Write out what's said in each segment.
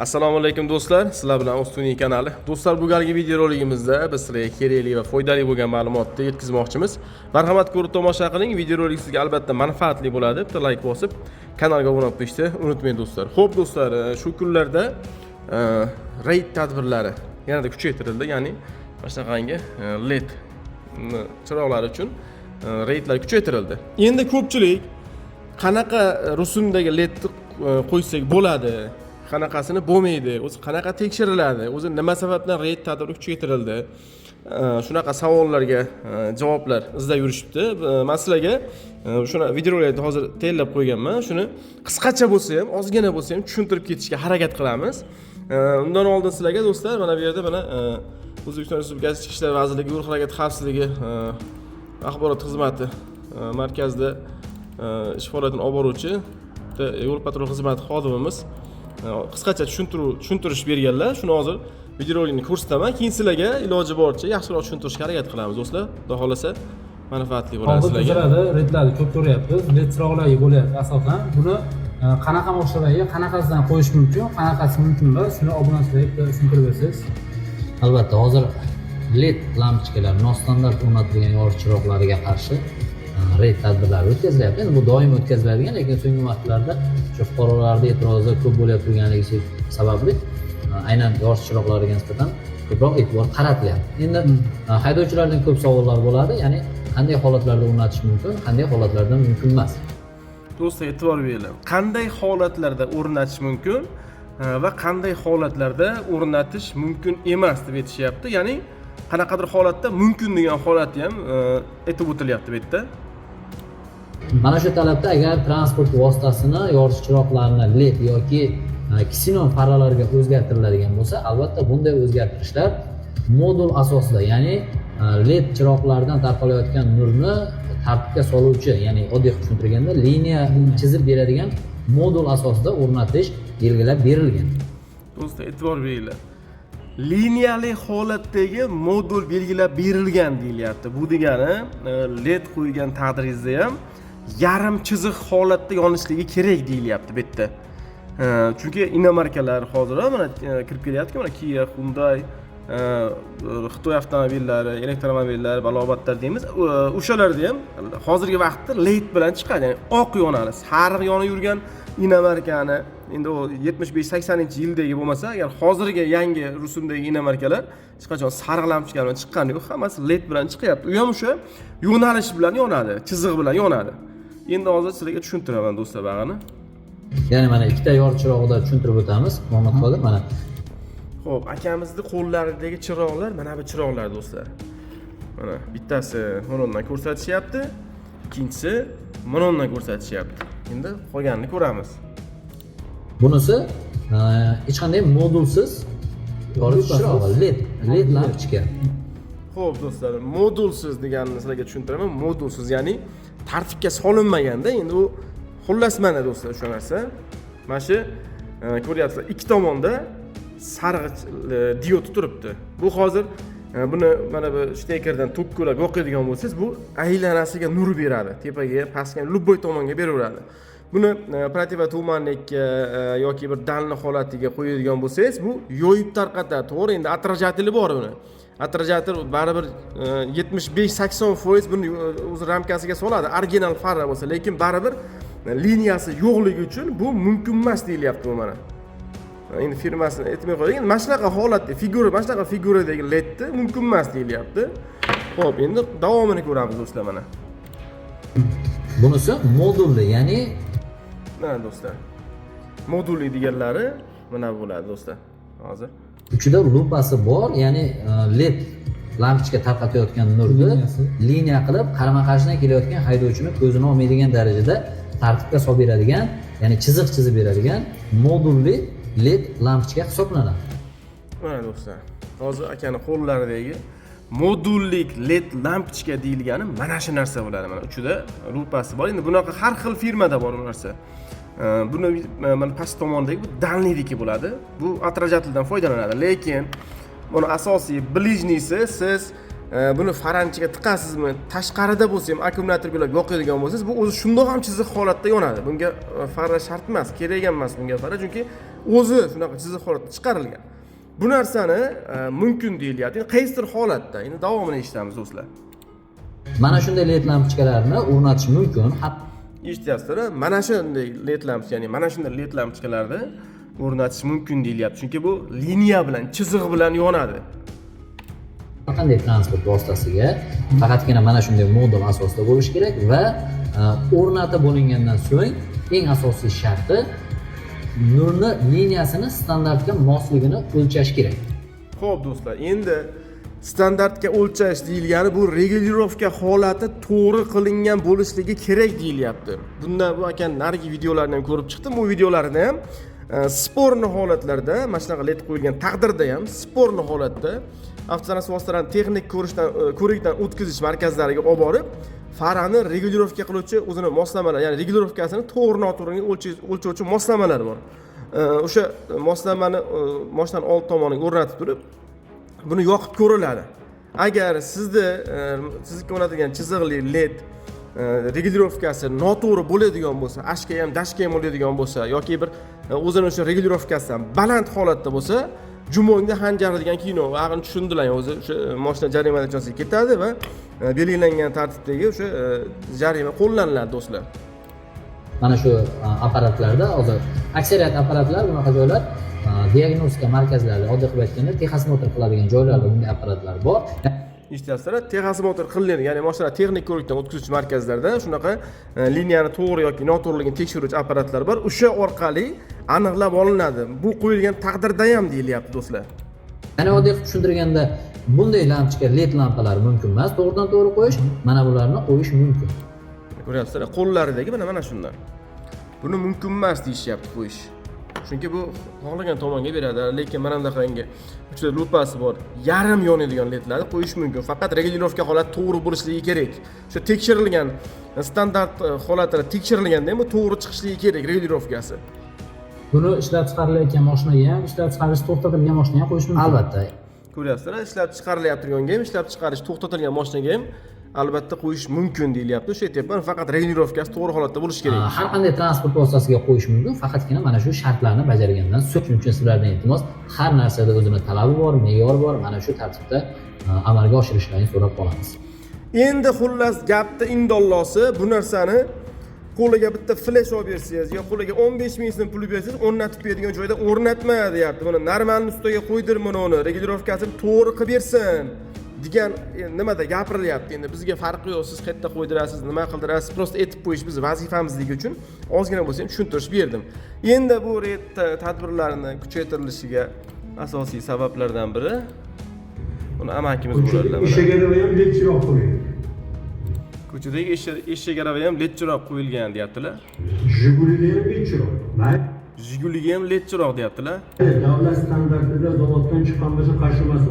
Assalomu alaykum do'stlar, sizlar bilan O'ztuniy kanali. Do'stlar, bu galgi videoroligimizda biz sizlarga kerakli va foydali bo'lgan ma'lumotni yetkazmoqchimiz. Marhamat ko'rib tomosha qiling. Videorolik sizga albatta manfaatli bo'ladi. Bitta like bosib, kanalga obuna bo'lib qo'yishni unutmang do'stlar. Xo'p do'stlar, shu kunlarda raid tadbirlari yanada kuchaytirildi, ya'ni mana shunaqangi LED chiroqlar uchun raidlar kuchaytirildi. Endi ko'pchilik qanaqa rusumdagi LEDni qo'ysak bo'ladi, qanaqasini bo'lmaydi, o'zi qanaqa tekshiriladi, o'zi nima sababdan raid tadbiri kuchaytirildi, shunaqa savollarga javoblar izlab yurishibdi. Men sizlarga shuni videolarni hozir tayyorlab qo'yganman. Shuni qisqacha bo'lsa ham, ozgina bo'lsa ham tushuntirib ketishga harakat qilamiz. Undan oldin sizlarga do'stlar, mana bu yerda mana O'zbekiston Respublikasi Ichki ishlar vazirligi yo'l harakati xavfsizligi axborot xizmati markazida ish faoliyatini olib boruvchi yo'l patrul xizmati xodimimiz qisqacha tushuntirish berganlar. Shuni hozir videorolikni ko'rsataman. Keyin sizlarga iloji boricha yaxshiroq tushuntirishga harakat qilamiz do'stlar. Xudo xolasa manfaatli bo'ladi sizlarga. Hozir redlarni ko'p ko'ryapmiz. Led chiroqlarga bo'lyapti asosan. Buni qanaqa moshinalarga qanaqasidan qo'yish mumkin, qanaqasi mumkin emas, shuni obunachilarga tushuntirib bersangiz. Albatta, hozir LED lampochkalar nostandart o'rnatilgan yoritish chiroqlariga qarshi raid tadbirlari o'tkazilyapti. Endi bu doim o'tkaziladigan, lekin so'nggi vaqtlarda shu fuqarolarning e'tirozi ko'p bo'lib turganligi sababli aynan yoritish chiroqlariga nisbatan ko'proq e'tibor qaratilyapti. Endi haydovchilardan ko'p savollar bo'ladi, ya'ni qanday holatlarda o'rnatish mumkin, qanday holatlarda mumkin emas. Do'stlar, e'tibor beringlar. Qanday holatlarda o'rnatish mumkin va qanday holatlarda o'rnatish mumkin emas deb aytishyapti. Ya'ni qanaqadir holatda mumkin degan holatni ham aytib o'tilyapti bu yerda. Mana shu talabda agar transport vositasini yoritish chiroqlarini LED yoki ksenon farlarga o'zgartiriladigan bo'lsa, albatta bunday o'zgartirishlar modul asosida, ya'ni LED chiroqlardan tarqalayotgan nurni tartibga soluvchi, ya'ni oddiy tushuntirganda liniya chizib beradigan modul asosida o'rnatish belgilab berilgan. Do'stlar, e'tibor beringlar. Liniyali holatdagi modul belgilab berilgan deyilyapti. Bu degani LED qo'ygan taqdiringizda ham yarim chiziq holatda yonishligi kerak deyilyapti bu yerda. Chunki inomarkalar hozir mana kirib kelyapti, mana Kia, Hyundai, Xitoy avtomobillari, elektromobillari, balobatlar deymiz. O'shalarda ham hozirgi vaqtda LED bilan chiqadi, ya'ni oq yonadi. Sariq yonib yurgan inomarkani endi o 75-80-yildagi bo'lmasa, agar hozirgi yangi rusumdagi inomarkalar hech qachon sariq lampochka bilan chiqqani yo'q, hammasi LED bilan chiqyapti. U ham o'sha yo'nalish bilan yonadi, chiziq bilan yonadi. Endi hozir sizlarga tushuntiraman do'stlar bag'ini. Ya'ni mana ikkita yoritish chirog'ida tushuntirib o'tamiz. Muhammad Qodir, mana. Xo'p, akamizning qo'llaridagi chiroqlar mana bu chiroqlar do'stlar. Mana bittasi monondan ko'rsatishyapti, ikkinchisi monondan ko'rsatishyapti. Endi qolganini ko'ramiz. Bunisi hech qanday modulsiz yoritish chirog'i, LED lampochka. Xo'p do'stlar, modulsiz deganini sizlarga tushuntiraman. Modulsiz, ya'ni tartibga solinmaganda, endi u xullas mana do'stlar o'sha narsa. Mana shu ko'ryapsizlar, ikki tomonda sariq diod turibdi. Bu hozir buni mana bu shtekerdan tokkulab yoqadigan bo'lsangiz, bu aylanasiga nur beradi. Tepaga, pastga, любой tomonga beraveradi. Buni protivotumanlikka yoki bir dalni holatiga qo'yadigan bo'lsangiz, bu yoyib tarqatadi. To'g'ri, endi attrajatili bor buni. Attrajator baribir 75-80% buni o'z ramkasiga soladi, original farra bo'lsa, lekin baribir liniyasi yo'qligi uchun bu mumkin emas deyilyapti bu mana. Endi firmasini aytmay qo'ying. Mana shunaqa holatda figura, mana shunaqa figuradagi LEDni mumkin emas deyilyapti. Xo'p, endi davomini ko'ramiz do'stlar mana. Bunisi modulli, ya'ni mana do'stlar. Modulli deganlari mana bo'ladi do'stlar. Hozir ichida lupasi bor, ya'ni LED lampochka tarqatayotgan nurni liniya qilib qarama-qarshidan kelayotgan haydovchini ko'zini olmaydigan darajada tartibga solib beradigan, ya'ni chiziq chizib beradigan modulli LED lampochka hisoblanadi. Mana do'stlar, hozir akani qo'llaridagi modullik LED lampochka deyilgani mana shu narsa bo'ladi. Mana uchida lupasi bor. Endi bunaqa har xil firmada bor bu narsa. Buni mana past tomondagi bu dalnidiki bo'ladi. Bu attrajateldan foydalanadi, lekin buni asosiy bilijnisi siz buni faranchiga tiqasizmi, tashqarida bo'lsa ham akkumulyatorga yoqadigan bo'lsangiz, bu o'zi shundoq ham chiziq holatda yonadi. Bunga fara shart emas, kerak emas bunga fara, chunki o'zi shunaqa chiziq holatda chiqarilgan. Bu narsani mumkin deyilyapti. Endi qaysidir holatda, endi davomini eshitamiz do'stlar. Mana shunday led lampochkalarni o'rnatish mumkin. Eshityapsizlar, mana shunday led lampochka, ya'ni mana shunday led lampochkalarni o'rnatish mumkin deyilyapti. Chunki bu liniya bilan, chiziq bilan yonadi. Qanday transport vositasiga faqatgina mana shunday modul asosida bo'lishi kerak va o'rnatib bo'lingandan so'ng eng asosiy sharti nurni liniyasini standartga mosligini o'lchash kerak. Xo'p do'stlar, endi standartga o'lchash deyilgani bu regulirovka holati to'g'ri qilingan bo'lishligi kerak deyilyapti. Bundan bu akan narigi videolarni ham ko'rib chiqdim. Bu videolarni ham sporni holatlarda, mana shunaqa led qo'yilgan taqdirda ham sporni holatda avtotransport vositalarini texnik ko'rikdan o'tkazish markazlariga olib borib, farani regulirovka qiluvchi o'zini moslamalar, ya'ni regulirovkasini to'g'ri-noto'g'riga o'lchovchi moslamalar bor. O'sha moslamani mashinaning old tomoniga o'rnatib turib, buni yoqib ko'riladi. Agar sizga o'rnatilgan chiziqli led regulirovkasi noto'g'ri bo'ladigan bo'lsa, ashka ham, dashka ham bo'ladigan bo'lsa yoki bir o'zini o'sha regulirovkasidan baland holatda bo'lsa, Jumonda Hanjar degan kino vaqtini tushundilar, o'zi o'sha mashina jarima darajasiga ketadi va belgilangan tartibdagi o'sha jarima qo'llaniladi do'stlar. Mana shu apparatlarda hozir aksariyat apparatlar bunaqa joylar diagnostika markazlarida, oddiy qilib aytganda texosmotr qiladigan joylarda bunday apparatlar bor. Eshityapsizlar, texosmotr qilinadi, ya'ni mashina texnik ko'rikdan o'tkazuvchi markazlarda shunaqa liniyani to'g'ri yoki noto'g'riligini tekshiruvchi apparatlar bor. O'sha orqali aniqlab olinadi. Bu qo'yilgan taqdirda ham deyilyapti do'stlar. Ya'ni oddiy qilib tushuntirganda bunday lampochka, led lampalar mumkin emas, to'g'ridan to'g'ri qo'yish, mana bularni qo'yish mumkin. Ko'ryapsizlar, qo'llaridagi mana shundan. Buni mumkin emas deyishyapti qo'yish. Chunki bu xohlagan tomonga beradi, lekin mana bunaqangi uchta lupasi bor. Yarim yonadigan ledlarni qo'yish mumkin. Faqat regulirovka holati to'g'ri bo'lishligi kerak. O'sha tekshirilgan standart holatida tekshirilganda ham to'g'ri chiqishligi kerak regulirovkasi. Buni ishlab chiqarilayotgan mashinaga ham, ishlab chiqarish to'xtatilgan mashinaga ham qo'yish mumkin. Albatta. Ko'ryapsizlar, ishlab chiqarilayotganga ham, ishlab chiqarish to'xtatilgan mashinaga ham albatta qo'yish mumkin deyilyapti. O'sha aytyapman, faqat regulirovkasi to'g'ri holatda bo'lishi kerak. Har qanday transport vositasiga qo'yish mumkin, faqatgina mana shu shartlarni bajargandan so'ng. Shuning uchun sizlardan iltimos, har narsada o'zini talabi bor, me'yor bor, mana shu tartibda amalga oshirishlarini so'rab qolamiz. Endi xullas gapni indollosi, bu narsani qo'liga bitta flash olib bersangiz yo qo'liga 15 ming so'm pul bersangiz, o'rnatib beradigan joyda o'rnatma deyapti. Buni normalni ustiga qo'ydir uni, regulirovkasini to'g'ri qilib bersin degan nimada gapirilyapti. Endi bizga farqi yo'q, siz qayerda qo'ydirasiz, nima qildirasiz, prosta aytib qo'yish biz vazifamizligi uchun ozgina bo'lsa ham tushuntirish berdim. Endi bu tadbirlarni kuchaytirilishiga asosiy sabablardan biri buni amakimiz bo'ladilar. Eshagaraga ham led chiroq qo'yilgan. Ko'chadagi eshagaraga ham led chiroq qo'yilgan deyaptilar. Jiguliga ham led chiroq. Jiguliga ham led chiroq deyaptilar. Davlat standartida zavoddan chiqqan bo'lsa qarshi emas.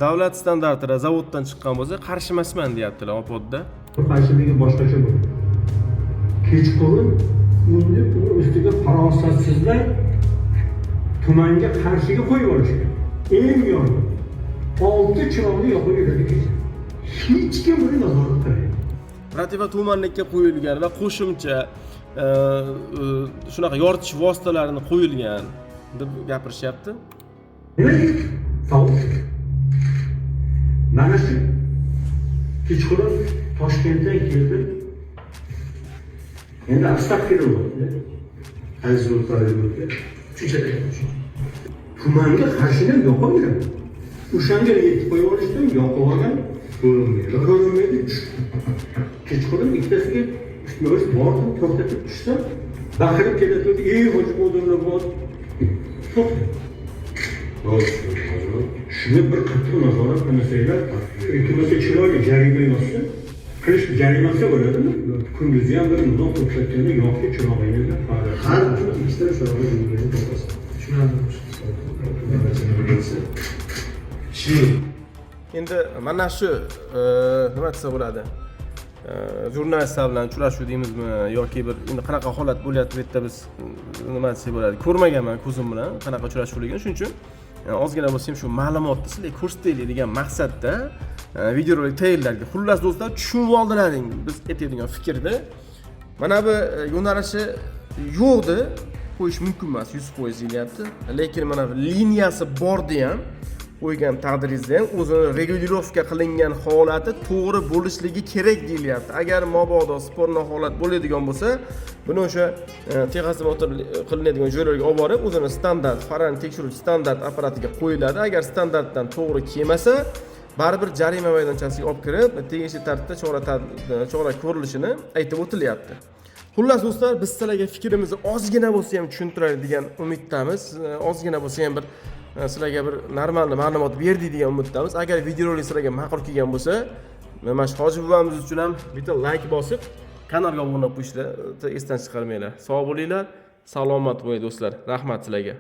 Davlat standartida zavoddan chiqqan bo'lsa qarshi emasman deyaptilar opodda. Qarshiligi boshqacha bo'ladi. Kechqurun uni ustiga farosatsizlar tumanga qarshiga qo'yib olishgan. Eng yon 6 chiroqni yoqib beradi kecha. Hech kim buni nazorat qilmaydi. Protiva tumanlikka qo'yilgan va qo'shimcha shunaqa yoritish vositalarini qo'yilgan deb gapirishyapti. Sovuq. Mana shu kechqurun Toshkentdan keldim. Endi astag'firulloh. Aziz o'rtoqlar, shunchalik. Tumanga qarshidan yoqib beradi. O'shanga yetib qo'yib olishdan yoqib olgan ko'rinmaydi. Kechqurun ikkitasiga o'z bordim, to'xtatib tushsa, baqirib keladi, "Ey hoji bo'ldilar bor." Shuni bir qattiq nazorat qilmasanglar, ikkinchi chiroyli jarima yozsa, qilish jarimasi bo'ladimi? Kunduzi ham bir muzoq to'xtatganda yoki chirog'ingizga har kuni ikkita chirog'i yo'lga to'xtasin. Endi mana shu nima desa bo'ladi? Jurnalistlar bilan uchrashuv deymizmi yoki bir endi qanaqa holat bo'lyapti bu yerda biz nima desa bo'ladi? Ko'rmaganman ko'zim bilan qanaqa uchrashuvligini, shuning uchun ozgina bo'lsa ham shu ma'lumotni sizlarga ko'rsataylik degan maqsadda videorolik tayyorladik. Xullas do'stlar, tushunib oldilaring biz aytadigan fikrni. Mana bu yo'nalishi yo'qdi. qo'yish mumkin emas 100% deyilyapti. Lekin mana liniyasi bordi ham qo'ygan taqdiringizda ham o'zini regulirovka qilingan holati to'g'ri bo'lishligi kerak deyilyapti. Agar mabodo sportni holat bo'ladigan bo'lsa, buni o'sha texasda motor qilinadigan joylarga olib borib, o'zini standart farani tekshiruvchi standart apparatiga qo'yiladi. Agar standartdan to'g'ri kelmasa, baribir jarima maydonchasiga olib kirib, tegishli tartibda chora ko'rilishini aytib o'tilyapti. Xullas do'stlar, biz sizlarga fikrimizni ozgina bo'lsa ham tushuntiraylik degan umiddamiz. Ozgina bo'lsa ham bir sizlarga bir normal ma'lumot berdik degan umiddamiz. Agar videorolik sizlarga ma'qul kelgan bo'lsa, mana shu Hoji buvamiz uchun ham bitta like bosib, kanalga obuna bo'lib qo'yishni esdan chiqarmanglar. Sog' bo'linglar, salomat bo'ling do'stlar. Rahmat sizlarga.